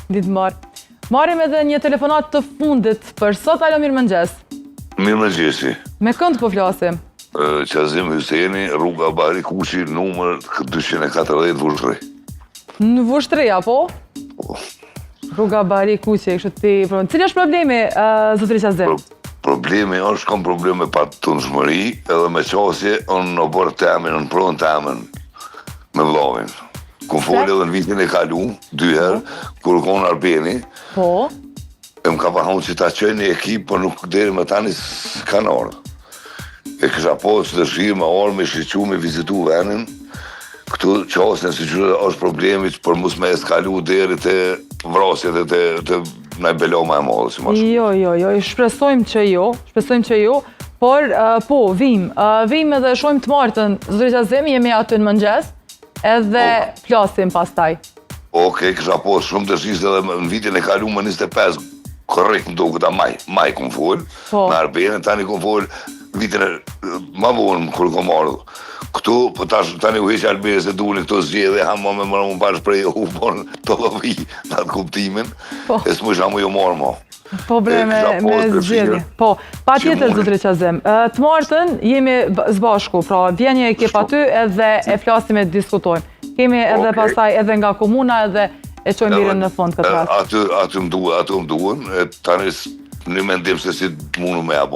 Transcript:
Ditë marë. Marim edhe një telefonat të fundit për sot, alo mirëmëngjes. Mirëmëngjesi. Me kënd po flasim? Qazim Hyseni, rruga Bahri Kuqi, numër 240 Vushtrri. Në Vushtria, po? Po. Rruga Bahri Kuqi, kështu ti... Cili është problemi, zotëri Qazim? Problemi është kam probleme pa të nëshmëri, edhe me qasje, unë në bërë temin, në pronë temin, me vlovin. Këmë folë edhe në vitin e kalu, 2 herë, kur konë Arbeni, Po? e më ka pahonë që ta qenë një ekip, për nuk deri me tani s'kanë orë. E kësha posë dëshirë me orë, me shqyqu, me vizitu venin, këtu qasën si që është problemi që për mus me eskalu deri të vrasjet e të najbelo ma e modë, si ma shumë. Jo, shpresojmë që jo, por po, vim edhe shojmë të martën, zotëri Qazim, jemi aty në mëngjes, edhe flasim pastaj. Okej, kësha posë shumë dëshirë edhe në vitin e kalu më 25, korrekt më do këta maj këmë folë, me Arbenin, tani këmë folë, vitin e ma vonë kërë këmë ardhë. Këtu, për tani u heqë Albeni se duhni këto zgjedhe, hama me mëra më parë shprej u përnë të lovi në atë kuptimin, e s'mu isha mu jo marë ma. Probleme me zgjedhje. Po, pa tjetër, zotëri Qazim. Të martën jemi zbashku, pra vjen një ekip aty edhe e flasim e diskutojmë. Kemi edhe pasaj edhe nga komuna edhe e qojmë mirën në fund këtë rast. Aty më duhen, tani një mendim se si mundu me abu.